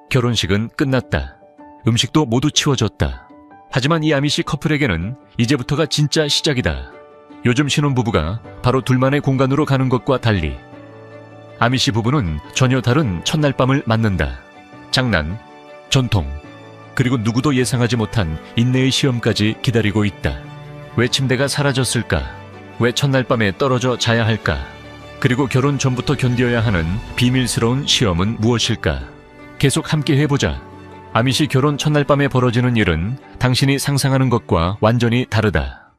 결혼식은 끝났다. 음식도 모두 치워졌다. 하지만 이 아미시 커플에게는 이제부터가 진짜 시작이다. 요즘 신혼부부가 바로 둘만의 공간으로 가는 것과 달리 아미시 부부는 전혀 다른 첫날 밤을 맞는다. 장난, 전통, 그리고 누구도 예상하지 못한 인내의 시험까지 기다리고 있다. 왜 침대가 사라졌을까? 왜 첫날 밤에 떨어져 자야 할까? 그리고 결혼 전부터 견뎌야 하는 비밀스러운 시험은 무엇일까? 계속 함께 해보자. 아미시 결혼 첫날 밤에 벌어지는 일은 당신이 상상하는 것과 완전히 다르다.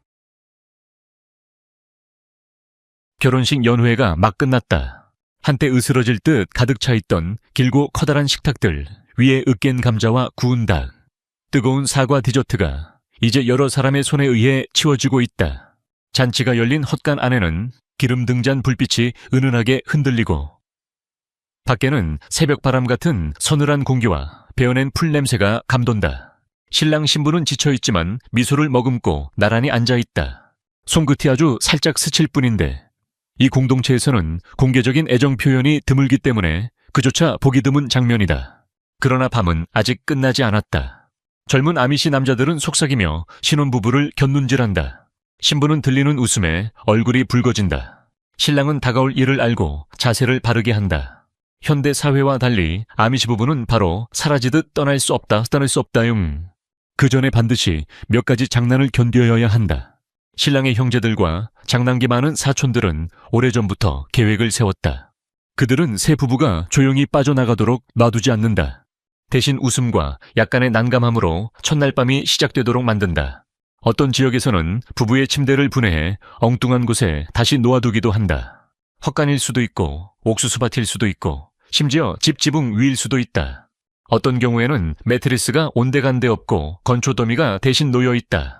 결혼식 연회가 막 끝났다. 한때 으스러질 듯 가득 차 있던 길고 커다란 식탁들, 위에 으깬 감자와 구운 닭, 뜨거운 사과 디저트가 이제 여러 사람의 손에 의해 치워지고 있다. 잔치가 열린 헛간 안에는 기름 등잔 불빛이 은은하게 흔들리고 밖에는 새벽바람 같은 서늘한 공기와 배어낸 풀 냄새가 감돈다. 신랑 신부는 지쳐있지만 미소를 머금고 나란히 앉아있다. 손끝이 아주 살짝 스칠 뿐인데 이 공동체에서는 공개적인 애정 표현이 드물기 때문에 그조차 보기 드문 장면이다. 그러나 밤은 아직 끝나지 않았다. 젊은 아미시 남자들은 속삭이며 신혼부부를 곁눈질한다. 신부는 들리는 웃음에 얼굴이 붉어진다. 신랑은 다가올 일을 알고 자세를 바르게 한다. 현대 사회와 달리 아미시 부부는 바로 사라지듯 떠날 수 없다용. 그 전에 반드시 몇 가지 장난을 견뎌야 한다. 신랑의 형제들과 장난기 많은 사촌들은 오래전부터 계획을 세웠다. 그들은 새 부부가 조용히 빠져나가도록 놔두지 않는다. 대신 웃음과 약간의 난감함으로 첫날 밤이 시작되도록 만든다. 어떤 지역에서는 부부의 침대를 분해해 엉뚱한 곳에 다시 놓아두기도 한다. 헛간일 수도 있고 옥수수밭일 수도 있고 심지어 집 지붕 위일 수도 있다. 어떤 경우에는 매트리스가 온데간데 없고 건초 더미가 대신 놓여 있다.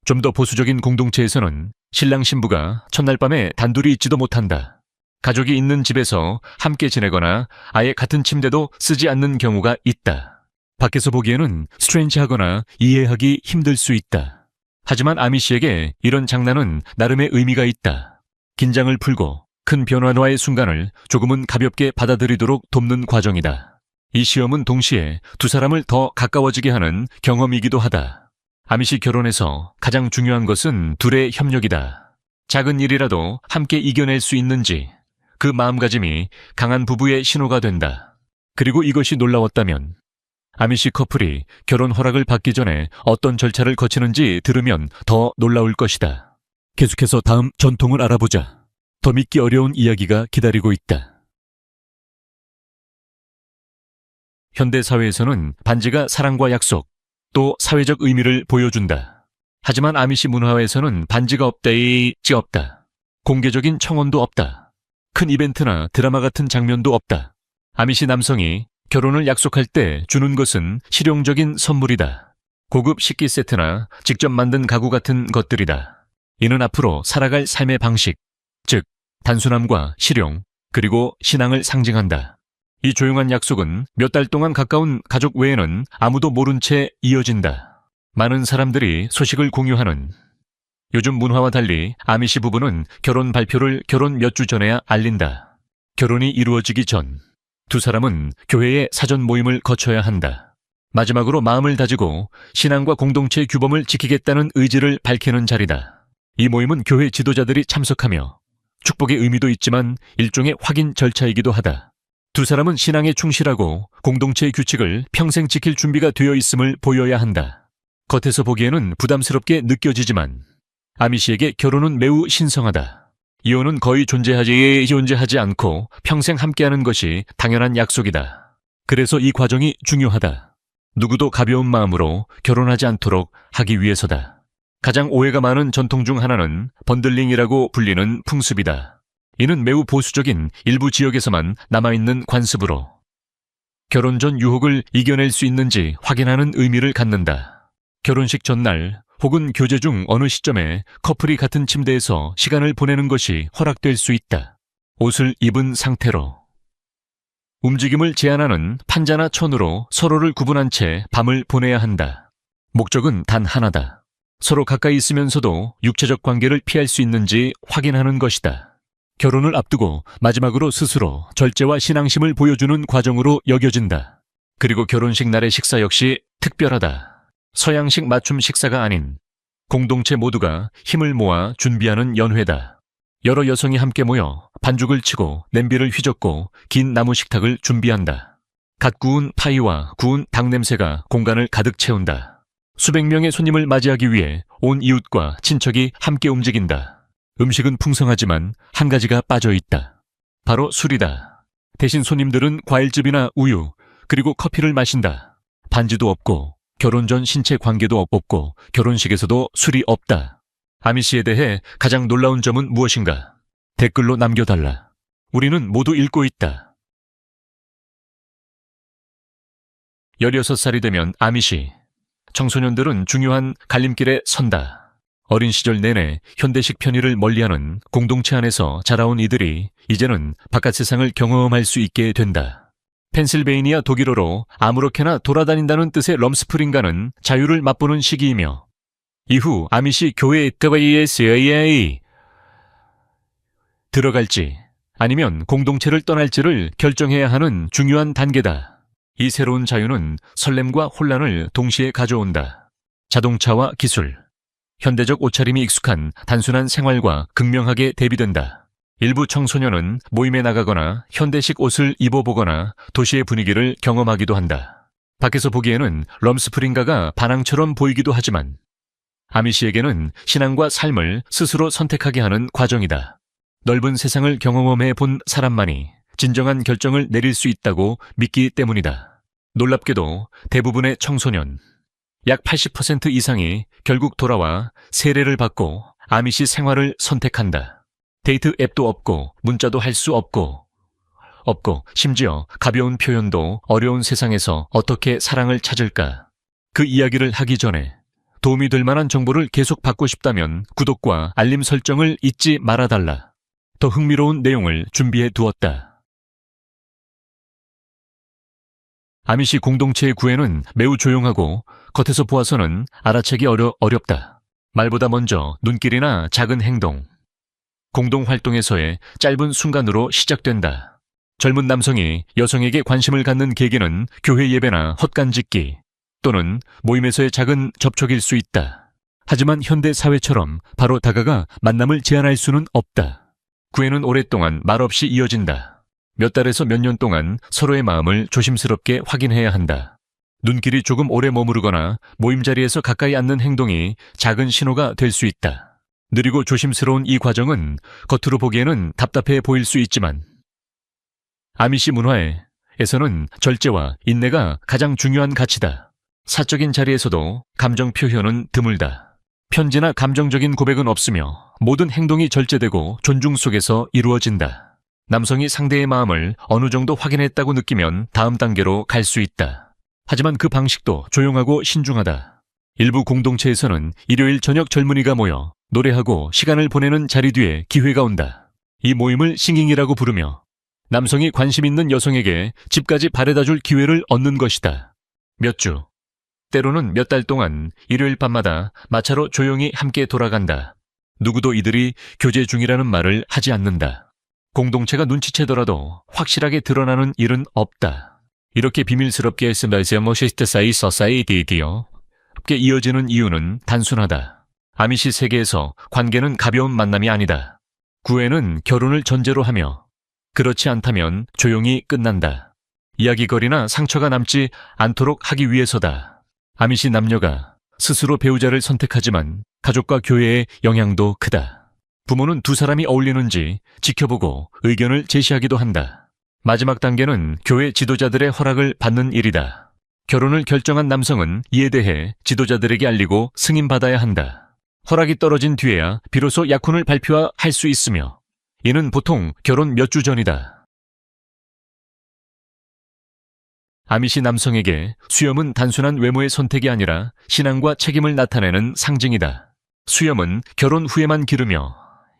좀 더 보수적인 공동체에서는 신랑 신부가 첫날 밤에 단둘이 있지도 못한다. 가족이 있는 집에서 함께 지내거나 아예 같은 침대도 쓰지 않는 경우가 있다. 밖에서 보기에는 스트레인지하거나 이해하기 힘들 수 있다. 하지만 아미시에게 이런 장난은 나름의 의미가 있다. 긴장을 풀고 큰 변화와의 순간을 조금은 가볍게 받아들이도록 돕는 과정이다. 이 시험은 동시에 두 사람을 더 가까워지게 하는 경험이기도 하다. 아미시 결혼에서 가장 중요한 것은 둘의 협력이다. 작은 일이라도 함께 이겨낼 수 있는지 그 마음가짐이 강한 부부의 신호가 된다. 그리고 이것이 놀라웠다면 아미시 커플이 결혼 허락을 받기 전에 어떤 절차를 거치는지 들으면 더 놀라울 것이다. 계속해서 다음 전통을 알아보자. 더 믿기 어려운 이야기가 기다리고 있다. 현대사회에서는 반지가 사랑과 약속, 또 사회적 의미를 보여준다. 하지만 아미시 문화에서는 반지가 없다. 공개적인 청혼도 없다. 큰 이벤트나 드라마 같은 장면도 없다. 아미시 남성이 결혼을 약속할 때 주는 것은 실용적인 선물이다. 고급 식기 세트나 직접 만든 가구 같은 것들이다. 이는 앞으로 살아갈 삶의 방식, 즉 단순함과 실용, 그리고 신앙을 상징한다. 이 조용한 약속은 몇 달 동안 가까운 가족 외에는 아무도 모른 채 이어진다. 많은 사람들이 소식을 공유하는 요즘 문화와 달리 아미시 부부는 결혼 발표를 결혼 몇 주 전에야 알린다. 결혼이 이루어지기 전 두 사람은 교회의 사전 모임을 거쳐야 한다. 마지막으로 마음을 다지고 신앙과 공동체의 규범을 지키겠다는 의지를 밝히는 자리다. 이 모임은 교회 지도자들이 참석하며 축복의 의미도 있지만 일종의 확인 절차이기도 하다. 두 사람은 신앙에 충실하고 공동체의 규칙을 평생 지킬 준비가 되어 있음을 보여야 한다. 겉에서 보기에는 부담스럽게 느껴지지만 아미시에게 결혼은 매우 신성하다. 이혼은 거의 존재하지 않고 평생 함께하는 것이 당연한 약속이다. 그래서 이 과정이 중요하다. 누구도 가벼운 마음으로 결혼하지 않도록 하기 위해서다. 가장 오해가 많은 전통 중 하나는 번들링이라고 불리는 풍습이다. 이는 매우 보수적인 일부 지역에서만 남아있는 관습으로 결혼 전 유혹을 이겨낼 수 있는지 확인하는 의미를 갖는다. 결혼식 전날 혹은 교제 중 어느 시점에 커플이 같은 침대에서 시간을 보내는 것이 허락될 수 있다. 옷을 입은 상태로 움직임을 제한하는 판자나 천으로 서로를 구분한 채 밤을 보내야 한다. 목적은 단 하나다. 서로 가까이 있으면서도 육체적 관계를 피할 수 있는지 확인하는 것이다. 결혼을 앞두고 마지막으로 스스로 절제와 신앙심을 보여주는 과정으로 여겨진다. 그리고 결혼식 날의 식사 역시 특별하다. 서양식 맞춤 식사가 아닌 공동체 모두가 힘을 모아 준비하는 연회다. 여러 여성이 함께 모여 반죽을 치고 냄비를 휘젓고 긴 나무 식탁을 준비한다. 갓 구운 파이와 구운 닭 냄새가 공간을 가득 채운다. 수백 명의 손님을 맞이하기 위해 온 이웃과 친척이 함께 움직인다. 음식은 풍성하지만 한 가지가 빠져 있다. 바로 술이다. 대신 손님들은 과일즙이나 우유, 그리고 커피를 마신다. 반지도 없고 결혼 전 신체 관계도 없고 결혼식에서도 술이 없다. 아미시에 대해 가장 놀라운 점은 무엇인가? 댓글로 남겨달라. 우리는 모두 읽고 있다. 16살이 되면 아미시. 청소년들은 중요한 갈림길에 선다. 어린 시절 내내 현대식 편의를 멀리하는 공동체 안에서 자라온 이들이 이제는 바깥 세상을 경험할 수 있게 된다. 펜실베이니아 독일어로 아무렇게나 돌아다닌다는 뜻의 럼스프링가는 자유를 맛보는 시기이며 이후 아미시 교회 KYSAA 들어갈지 아니면 공동체를 떠날지를 결정해야 하는 중요한 단계다. 이 새로운 자유는 설렘과 혼란을 동시에 가져온다. 자동차와 기술, 현대적 옷차림이 익숙한 단순한 생활과 극명하게 대비된다. 일부 청소년은 모임에 나가거나 현대식 옷을 입어보거나 도시의 분위기를 경험하기도 한다. 밖에서 보기에는 럼스프링가가 반항처럼 보이기도 하지만 아미시에게는 신앙과 삶을 스스로 선택하게 하는 과정이다. 넓은 세상을 경험해 본 사람만이 진정한 결정을 내릴 수 있다고 믿기 때문이다. 놀랍게도 대부분의 청소년, 약 80% 이상이 결국 돌아와 세례를 받고 아미시 생활을 선택한다. 데이트 앱도 없고 문자도 할 수 없고 심지어 가벼운 표현도 어려운 세상에서 어떻게 사랑을 찾을까? 그 이야기를 하기 전에 도움이 될 만한 정보를 계속 받고 싶다면 구독과 알림 설정을 잊지 말아달라. 더 흥미로운 내용을 준비해 두었다. 아미시 공동체의 구애는 매우 조용하고 겉에서 보아서는 알아채기 어렵다. 말보다 먼저 눈길이나 작은 행동, 공동활동에서의 짧은 순간으로 시작된다. 젊은 남성이 여성에게 관심을 갖는 계기는 교회 예배나 헛간짓기 또는 모임에서의 작은 접촉일 수 있다. 하지만 현대 사회처럼 바로 다가가 만남을 제한할 수는 없다. 구애는 오랫동안 말없이 이어진다. 몇 달에서 몇 년 동안 서로의 마음을 조심스럽게 확인해야 한다. 눈길이 조금 오래 머무르거나 모임 자리에서 가까이 앉는 행동이 작은 신호가 될 수 있다. 느리고 조심스러운 이 과정은 겉으로 보기에는 답답해 보일 수 있지만 아미시 문화에서는 절제와 인내가 가장 중요한 가치다. 사적인 자리에서도 감정 표현은 드물다. 편지나 감정적인 고백은 없으며 모든 행동이 절제되고 존중 속에서 이루어진다. 남성이 상대의 마음을 어느 정도 확인했다고 느끼면 다음 단계로 갈 수 있다. 하지만 그 방식도 조용하고 신중하다. 일부 공동체에서는 일요일 저녁 젊은이가 모여 노래하고 시간을 보내는 자리 뒤에 기회가 온다. 이 모임을 싱잉이라고 부르며 남성이 관심 있는 여성에게 집까지 바래다줄 기회를 얻는 것이다. 몇 주, 때로는 몇 달 동안 일요일 밤마다 마차로 조용히 함께 돌아간다. 누구도 이들이 교제 중이라는 말을 하지 않는다. 공동체가 눈치채더라도 확실하게 드러나는 일은 없다. 이렇게 비밀스럽게 스마이머시스트 사이 서사이디디어 함께 이어지는 이유는 단순하다. 아미시 세계에서 관계는 가벼운 만남이 아니다. 구애는 결혼을 전제로 하며 그렇지 않다면 조용히 끝난다. 이야기거리나 상처가 남지 않도록 하기 위해서다. 아미시 남녀가 스스로 배우자를 선택하지만 가족과 교회의 영향도 크다. 부모는 두 사람이 어울리는지 지켜보고 의견을 제시하기도 한다. 마지막 단계는 교회 지도자들의 허락을 받는 일이다. 결혼을 결정한 남성은 이에 대해 지도자들에게 알리고 승인받아야 한다. 허락이 떨어진 뒤에야 비로소 약혼을 발표할 수 있으며 이는 보통 결혼 몇 주 전이다. 아미시 남성에게 수염은 단순한 외모의 선택이 아니라 신앙과 책임을 나타내는 상징이다. 수염은 결혼 후에만 기르며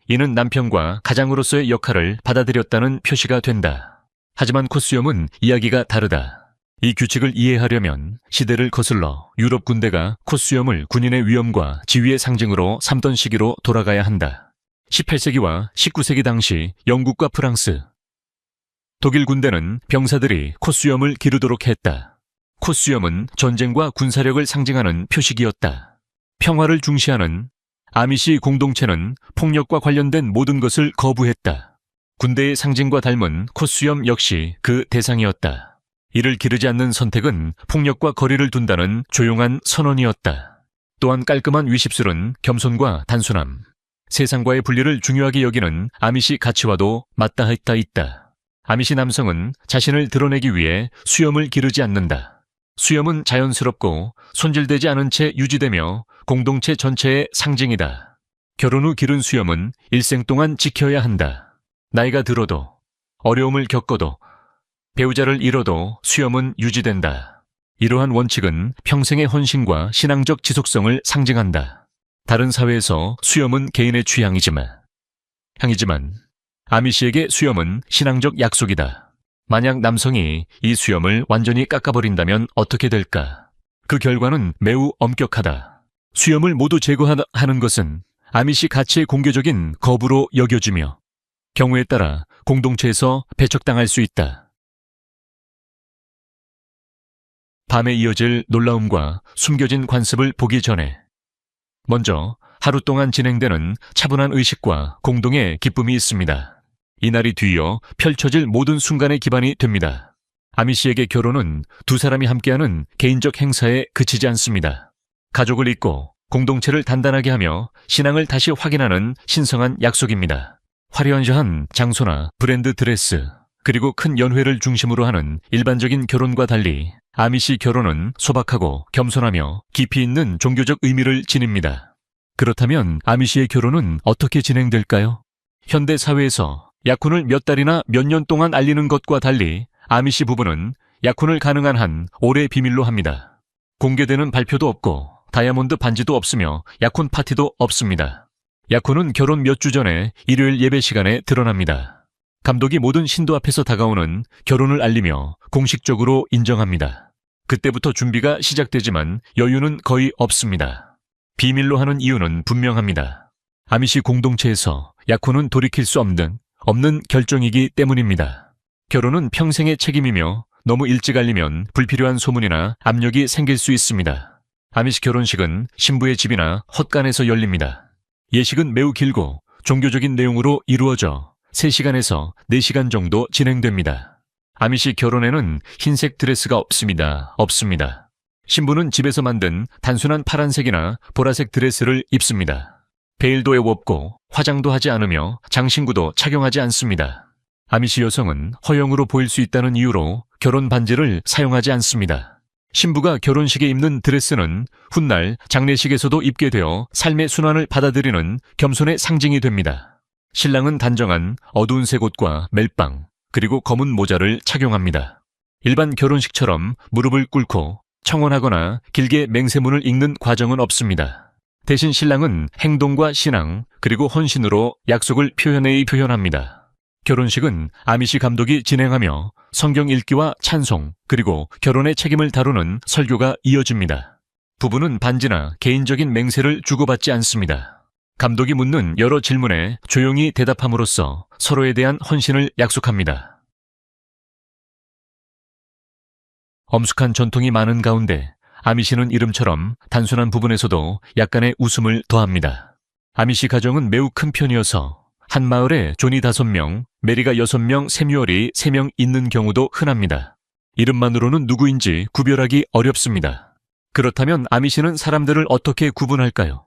이는 남편과 가장으로서의 역할을 받아들였다는 표시가 된다. 하지만 콧수염은 이야기가 다르다. 이 규칙을 이해하려면 시대를 거슬러 유럽 군대가 콧수염을 군인의 위엄과 지위의 상징으로 삼던 시기로 돌아가야 한다. 18세기와 19세기 당시 영국과 프랑스, 독일 군대는 병사들이 콧수염을 기르도록 했다. 콧수염은 전쟁과 군사력을 상징하는 표식이었다. 평화를 중시하는 아미시 공동체는 폭력과 관련된 모든 것을 거부했다. 군대의 상징과 닮은 콧수염 역시 그 대상이었다. 이를 기르지 않는 선택은 폭력과 거리를 둔다는 조용한 선언이었다. 또한 깔끔한 위십술은 겸손과 단순함, 세상과의 분리를 중요하게 여기는 아미시 가치와도 맞닿아 있다. 아미시 남성은 자신을 드러내기 위해 수염을 기르지 않는다. 수염은 자연스럽고 손질되지 않은 채 유지되며 공동체 전체의 상징이다. 결혼 후 기른 수염은 일생 동안 지켜야 한다. 나이가 들어도, 어려움을 겪어도, 배우자를 잃어도 수염은 유지된다. 이러한 원칙은 평생의 헌신과 신앙적 지속성을 상징한다. 다른 사회에서 수염은 개인의 취향이지만 아미시에게 수염은 신앙적 약속이다. 만약 남성이 이 수염을 완전히 깎아버린다면 어떻게 될까? 그 결과는 매우 엄격하다. 수염을 모두 제거하는 것은 아미시 가치의 공개적인 거부로 여겨지며 경우에 따라 공동체에서 배척당할 수 있다. 밤에 이어질 놀라움과 숨겨진 관습을 보기 전에 먼저 하루 동안 진행되는 차분한 의식과 공동의 기쁨이 있습니다. 이날이 뒤이어 펼쳐질 모든 순간의 기반이 됩니다. 아미시에게 결혼은 두 사람이 함께하는 개인적 행사에 그치지 않습니다. 가족을 잇고 공동체를 단단하게 하며 신앙을 다시 확인하는 신성한 약속입니다. 화려한 장소나 브랜드 드레스, 그리고 큰 연회를 중심으로 하는 일반적인 결혼과 달리 아미시 결혼은 소박하고 겸손하며 깊이 있는 종교적 의미를 지닙니다. 그렇다면 아미시의 결혼은 어떻게 진행될까요? 현대 사회에서 약혼을 몇 달이나 몇 년 동안 알리는 것과 달리 아미시 부부는 약혼을 가능한 한 오래 비밀로 합니다. 공개되는 발표도 없고 다이아몬드 반지도 없으며 약혼 파티도 없습니다. 약혼은 결혼 몇 주 전에 일요일 예배 시간에 드러납니다. 감독이 모든 신도 앞에서 다가오는 결혼을 알리며 공식적으로 인정합니다. 그때부터 준비가 시작되지만 여유는 거의 없습니다. 비밀로 하는 이유는 분명합니다. 아미시 공동체에서 약혼은 돌이킬 수 없는 결정이기 때문입니다. 결혼은 평생의 책임이며 너무 일찍 알리면 불필요한 소문이나 압력이 생길 수 있습니다. 아미시 결혼식은 신부의 집이나 헛간에서 열립니다. 예식은 매우 길고 종교적인 내용으로 이루어져 3시간에서 4시간 정도 진행됩니다. 아미시 결혼에는 흰색 드레스가 없습니다. 신부는 집에서 만든 단순한 파란색이나 보라색 드레스를 입습니다. 베일도 없고 화장도 하지 않으며 장신구도 착용하지 않습니다. 아미시 여성은 허영으로 보일 수 있다는 이유로 결혼 반지를 사용하지 않습니다. 신부가 결혼식에 입는 드레스는 훗날 장례식에서도 입게 되어 삶의 순환을 받아들이는 겸손의 상징이 됩니다. 신랑은 단정한 어두운 색 옷과 멜빵, 그리고 검은 모자를 착용합니다. 일반 결혼식처럼 무릎을 꿇고 청혼하거나 길게 맹세문을 읽는 과정은 없습니다. 대신 신랑은 행동과 신앙, 그리고 헌신으로 약속을 표현합니다. 결혼식은 아미시 감독이 진행하며 성경 읽기와 찬송, 그리고 결혼의 책임을 다루는 설교가 이어집니다. 부부는 반지나 개인적인 맹세를 주고받지 않습니다. 감독이 묻는 여러 질문에 조용히 대답함으로써 서로에 대한 헌신을 약속합니다. 엄숙한 전통이 많은 가운데 아미시는 이름처럼 단순한 부분에서도 약간의 웃음을 더합니다. 아미시 가정은 매우 큰 편이어서 한 마을에 존이 5명, 메리가 6명, 세뮤얼이 3명 있는 경우도 흔합니다. 이름만으로는 누구인지 구별하기 어렵습니다. 그렇다면 아미시는 사람들을 어떻게 구분할까요?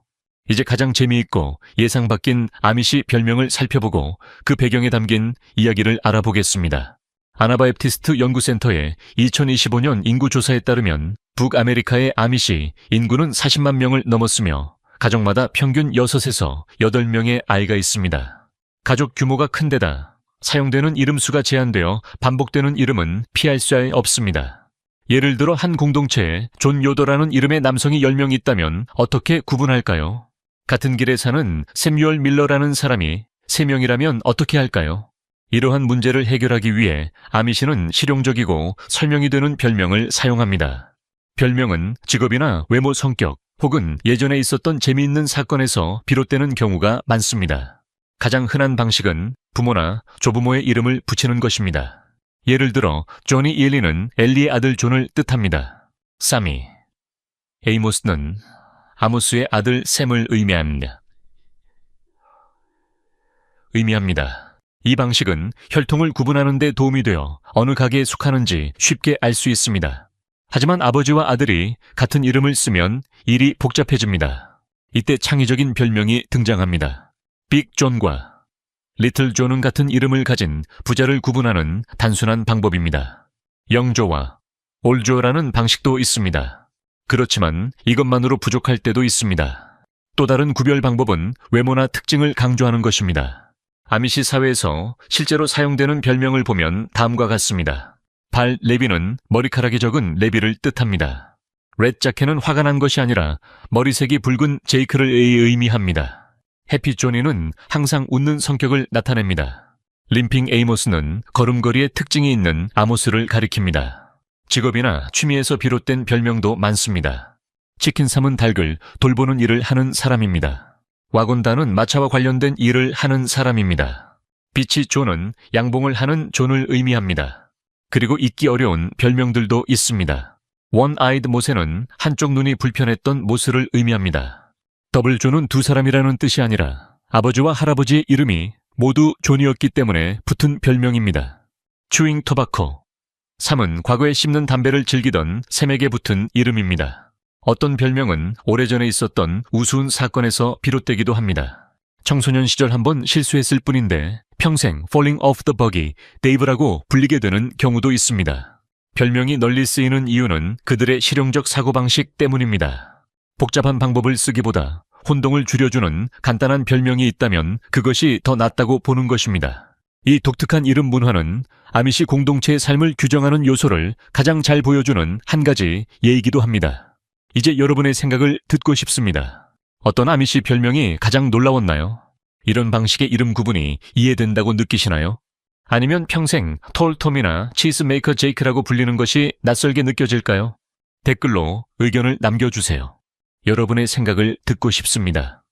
이제 가장 재미있고 예상 바뀐 아미시 별명을 살펴보고 그 배경에 담긴 이야기를 알아보겠습니다. 아나바입티스트 연구센터의 2025년 인구조사에 따르면 북아메리카의 아미시 인구는 40만 명을 넘었으며 가정마다 평균 6에서 8명의 아이가 있습니다. 가족 규모가 큰 데다 사용되는 이름 수가 제한되어 반복되는 이름은 피할 수 없습니다. 예를 들어 한 공동체에 존 요더라는 이름의 남성이 10명 있다면 어떻게 구분할까요? 같은 길에 사는 세뮤얼 밀러라는 사람이 3명이라면 어떻게 할까요? 이러한 문제를 해결하기 위해 아미시는 실용적이고 설명이 되는 별명을 사용합니다. 별명은 직업이나 외모 성격 혹은 예전에 있었던 재미있는 사건에서 비롯되는 경우가 많습니다. 가장 흔한 방식은 부모나 조부모의 이름을 붙이는 것입니다. 예를 들어 조니 일리는 엘리의 아들 존을 뜻합니다. 사미. 에이모스는 아모스의 아들 샘을 의미합니다. 이 방식은 혈통을 구분하는 데 도움이 되어 어느 가게에 속하는지 쉽게 알 수 있습니다. 하지만 아버지와 아들이 같은 이름을 쓰면 일이 복잡해집니다. 이때 창의적인 별명이 등장합니다. 빅 존과 리틀 존은 같은 이름을 가진 부자를 구분하는 단순한 방법입니다. 영조와 올조라는 방식도 있습니다. 그렇지만 이것만으로 부족할 때도 있습니다. 또 다른 구별 방법은 외모나 특징을 강조하는 것입니다. 아미시 사회에서 실제로 사용되는 별명을 보면 다음과 같습니다. 발 레비는 머리카락이 적은 레비를 뜻합니다. 렛 자켓은 화가 난 것이 아니라 머리색이 붉은 제이크를 의미합니다. 해피 조니는 항상 웃는 성격을 나타냅니다. 림핑 에이모스는 걸음걸이에 특징이 있는 아모스를 가리킵니다. 직업이나 취미에서 비롯된 별명도 많습니다. 치킨 삶은 닭을 돌보는 일을 하는 사람입니다. 와곤다는 마차와 관련된 일을 하는 사람입니다. 비치 존은 양봉을 하는 존을 의미합니다. 그리고 잊기 어려운 별명들도 있습니다. 원-아이드 모세는 한쪽 눈이 불편했던 모스를 의미합니다. 더블 존은 두 사람이라는 뜻이 아니라 아버지와 할아버지의 이름이 모두 존이었기 때문에 붙은 별명입니다. 추잉 토바코. 삼은 과거에 씹는 담배를 즐기던 샘에게 붙은 이름입니다. 어떤 별명은 오래전에 있었던 우스운 사건에서 비롯되기도 합니다. 청소년 시절 한번 실수했을 뿐인데 평생 falling off the buggy, 데이브라고 불리게 되는 경우도 있습니다. 별명이 널리 쓰이는 이유는 그들의 실용적 사고방식 때문입니다. 복잡한 방법을 쓰기보다 혼동을 줄여주는 간단한 별명이 있다면 그것이 더 낫다고 보는 것입니다. 이 독특한 이름 문화는 아미시 공동체의 삶을 규정하는 요소를 가장 잘 보여주는 한 가지 예이기도 합니다. 이제 여러분의 생각을 듣고 싶습니다. 어떤 아미시 별명이 가장 놀라웠나요? 이런 방식의 이름 구분이 이해된다고 느끼시나요? 아니면 평생 톨톰이나 치즈메이커 제이크라고 불리는 것이 낯설게 느껴질까요? 댓글로 의견을 남겨주세요. 여러분의 생각을 듣고 싶습니다.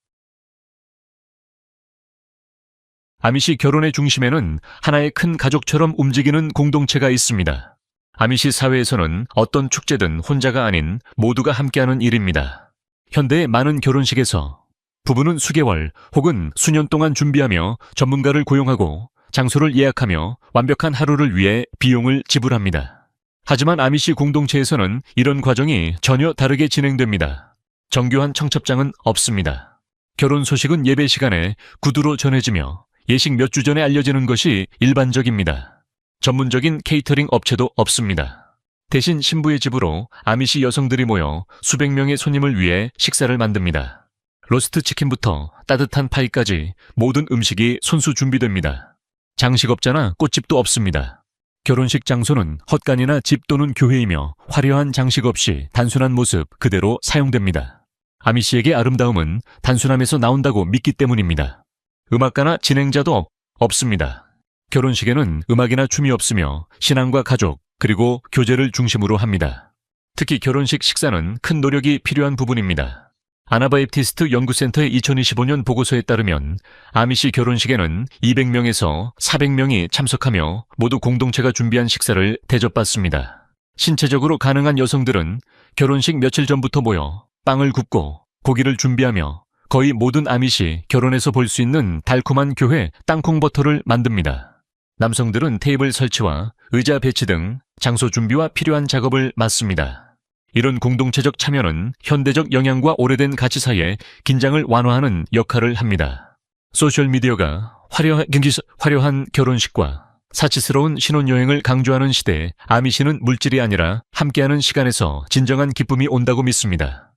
아미시 결혼의 중심에는 하나의 큰 가족처럼 움직이는 공동체가 있습니다. 아미시 사회에서는 어떤 축제든 혼자가 아닌 모두가 함께하는 일입니다. 현대의 많은 결혼식에서 부부는 수개월 혹은 수년 동안 준비하며 전문가를 고용하고 장소를 예약하며 완벽한 하루를 위해 비용을 지불합니다. 하지만 아미시 공동체에서는 이런 과정이 전혀 다르게 진행됩니다. 정교한 청첩장은 없습니다. 결혼 소식은 예배 시간에 구두로 전해지며 예식 몇 주 전에 알려지는 것이 일반적입니다. 전문적인 케이터링 업체도 없습니다. 대신 신부의 집으로 아미시 여성들이 모여 수백 명의 손님을 위해 식사를 만듭니다. 로스트 치킨부터 따뜻한 파이까지 모든 음식이 손수 준비됩니다. 장식업자나 꽃집도 없습니다. 결혼식 장소는 헛간이나 집 또는 교회이며 화려한 장식 없이 단순한 모습 그대로 사용됩니다. 아미시에게 아름다움은 단순함에서 나온다고 믿기 때문입니다. 음악가나 진행자도 없습니다. 결혼식에는 음악이나 춤이 없으며 신앙과 가족 그리고 교제를 중심으로 합니다. 특히 결혼식 식사는 큰 노력이 필요한 부분입니다. 아나바입티스트 연구센터의 2025년 보고서에 따르면 아미시 결혼식에는 200명에서 400명이 참석하며 모두 공동체가 준비한 식사를 대접받습니다. 신체적으로 가능한 여성들은 결혼식 며칠 전부터 모여 빵을 굽고 고기를 준비하며 거의 모든 아미시 결혼에서 볼 수 있는 달콤한 교회 땅콩버터를 만듭니다. 남성들은 테이블 설치와 의자 배치 등 장소 준비와 필요한 작업을 맡습니다. 이런 공동체적 참여는 현대적 영향과 오래된 가치 사이에 긴장을 완화하는 역할을 합니다. 소셜미디어가 화려한 결혼식과 사치스러운 신혼여행을 강조하는 시대에 아미시는 물질이 아니라 함께하는 시간에서 진정한 기쁨이 온다고 믿습니다.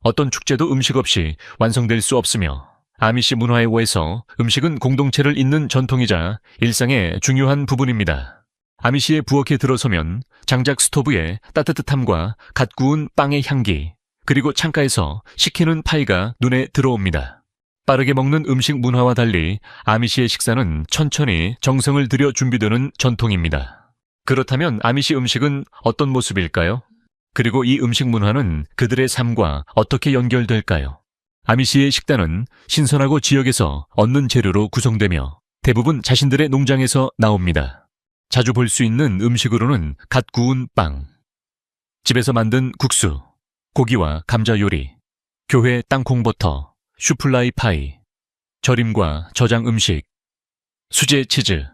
어떤 축제도 음식 없이 완성될 수 없으며 아미시 문화에 의해서 음식은 공동체를 잇는 전통이자 일상의 중요한 부분입니다. 아미시의 부엌에 들어서면 장작 스토브의 따뜻함과 갓 구운 빵의 향기, 그리고 창가에서 식히는 파이가 눈에 들어옵니다. 빠르게 먹는 음식 문화와 달리 아미시의 식사는 천천히 정성을 들여 준비되는 전통입니다. 그렇다면 아미시 음식은 어떤 모습일까요? 그리고 이 음식 문화는 그들의 삶과 어떻게 연결될까요? 아미시의 식단은 신선하고 지역에서 얻는 재료로 구성되며 대부분 자신들의 농장에서 나옵니다. 자주 볼 수 있는 음식으로는 갓 구운 빵, 집에서 만든 국수, 고기와 감자 요리, 교회 땅콩버터, 슈플라이 파이, 절임과 저장 음식, 수제 치즈,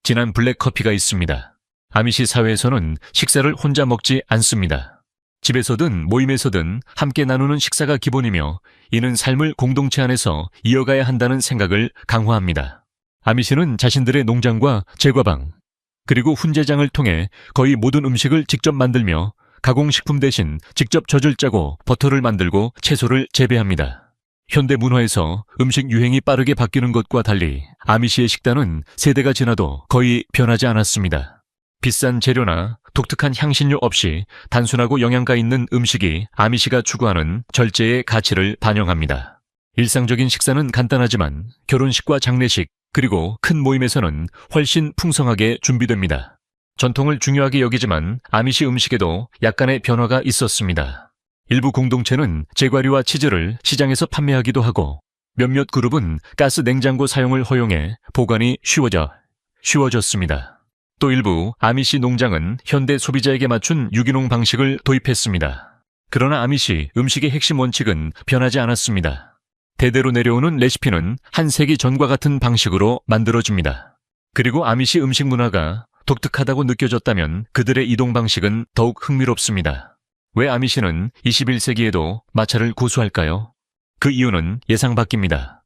진한 블랙커피가 있습니다. 아미시 사회에서는 식사를 혼자 먹지 않습니다. 집에서든 모임에서든 함께 나누는 식사가 기본이며 이는 삶을 공동체 안에서 이어가야 한다는 생각을 강화합니다. 아미시는 자신들의 농장과 제과방, 그리고 훈제장을 통해 거의 모든 음식을 직접 만들며 가공식품 대신 직접 젖을 짜고 버터를 만들고 채소를 재배합니다. 현대 문화에서 음식 유행이 빠르게 바뀌는 것과 달리 아미시의 식단은 세대가 지나도 거의 변하지 않았습니다. 비싼 재료나 독특한 향신료 없이 단순하고 영양가 있는 음식이 아미시가 추구하는 절제의 가치를 반영합니다. 일상적인 식사는 간단하지만 결혼식과 장례식 그리고 큰 모임에서는 훨씬 풍성하게 준비됩니다. 전통을 중요하게 여기지만 아미시 음식에도 약간의 변화가 있었습니다. 일부 공동체는 제과류와 치즈를 시장에서 판매하기도 하고 몇몇 그룹은 가스 냉장고 사용을 허용해 보관이 쉬워졌습니다. 또 일부 아미시 농장은 현대 소비자에게 맞춘 유기농 방식을 도입했습니다. 그러나 아미시 음식의 핵심 원칙은 변하지 않았습니다. 대대로 내려오는 레시피는 한 세기 전과 같은 방식으로 만들어집니다. 그리고 아미시 음식 문화가 독특하다고 느껴졌다면 그들의 이동 방식은 더욱 흥미롭습니다. 왜 아미시는 21세기에도 마차를 고수할까요? 그 이유는 예상 밖입니다.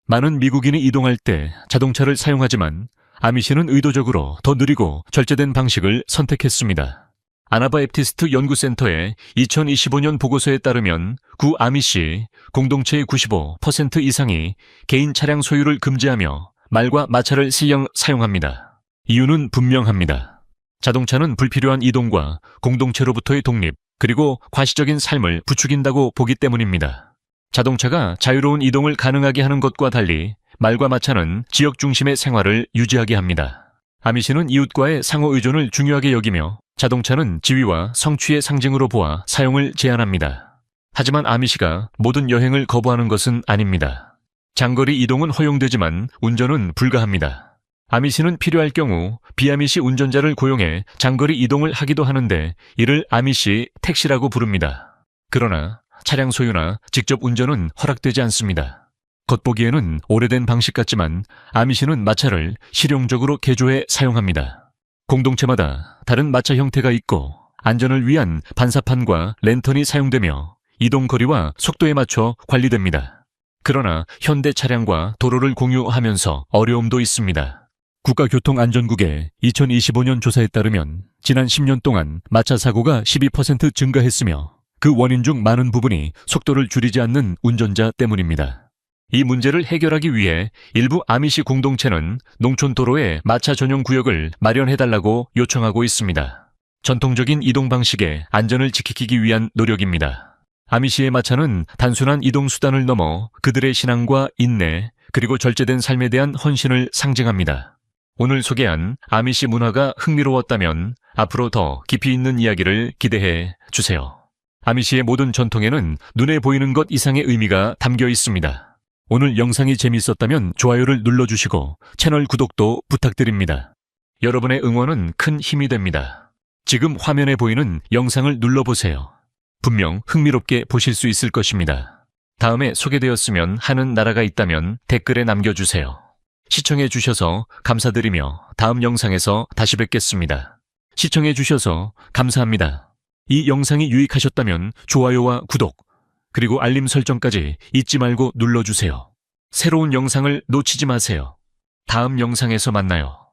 많은 미국인이 이동할 때 자동차를 사용하지만 아미시는 의도적으로 더 느리고 절제된 방식을 선택했습니다. 아나바 에프티스트 연구센터의 2025년 보고서에 따르면 구 아미시 공동체의 95% 이상이 개인 차량 소유를 금지하며 말과 마차를 실령 사용합니다. 이유는 분명합니다. 자동차는 불필요한 이동과 공동체로부터의 독립, 그리고 과시적인 삶을 부추긴다고 보기 때문입니다. 자동차가 자유로운 이동을 가능하게 하는 것과 달리 말과 마차는 지역 중심의 생활을 유지하게 합니다. 아미시는 이웃과의 상호 의존을 중요하게 여기며 자동차는 지위와 성취의 상징으로 보아 사용을 제한합니다. 하지만 아미시가 모든 여행을 거부하는 것은 아닙니다. 장거리 이동은 허용되지만 운전은 불가합니다. 아미시는 필요할 경우 비아미시 운전자를 고용해 장거리 이동을 하기도 하는데 이를 아미시 택시라고 부릅니다. 그러나 차량 소유나 직접 운전은 허락되지 않습니다. 겉보기에는 오래된 방식 같지만 아미시는 마차를 실용적으로 개조해 사용합니다. 공동체마다 다른 마차 형태가 있고 안전을 위한 반사판과 랜턴이 사용되며 이동 거리와 속도에 맞춰 관리됩니다. 그러나 현대 차량과 도로를 공유하면서 어려움도 있습니다. 국가교통안전국의 2025년 조사에 따르면 지난 10년 동안 마차 사고가 12% 증가했으며 그 원인 중 많은 부분이 속도를 줄이지 않는 운전자 때문입니다. 이 문제를 해결하기 위해 일부 아미시 공동체는 농촌 도로에 마차 전용 구역을 마련해달라고 요청하고 있습니다. 전통적인 이동 방식의 안전을 지키기 위한 노력입니다. 아미시의 마차는 단순한 이동 수단을 넘어 그들의 신앙과 인내, 그리고 절제된 삶에 대한 헌신을 상징합니다. 오늘 소개한 아미시 문화가 흥미로웠다면 앞으로 더 깊이 있는 이야기를 기대해 주세요. 아미시의 모든 전통에는 눈에 보이는 것 이상의 의미가 담겨 있습니다. 오늘 영상이 재미있었다면 좋아요를 눌러주시고 채널 구독도 부탁드립니다. 여러분의 응원은 큰 힘이 됩니다. 지금 화면에 보이는 영상을 눌러보세요. 분명 흥미롭게 보실 수 있을 것입니다. 다음에 소개되었으면 하는 나라가 있다면 댓글에 남겨주세요. 시청해 주셔서 감사드리며 다음 영상에서 다시 뵙겠습니다. 시청해 주셔서 감사합니다. 이 영상이 유익하셨다면 좋아요와 구독, 그리고 알림 설정까지 잊지 말고 눌러주세요. 새로운 영상을 놓치지 마세요. 다음 영상에서 만나요.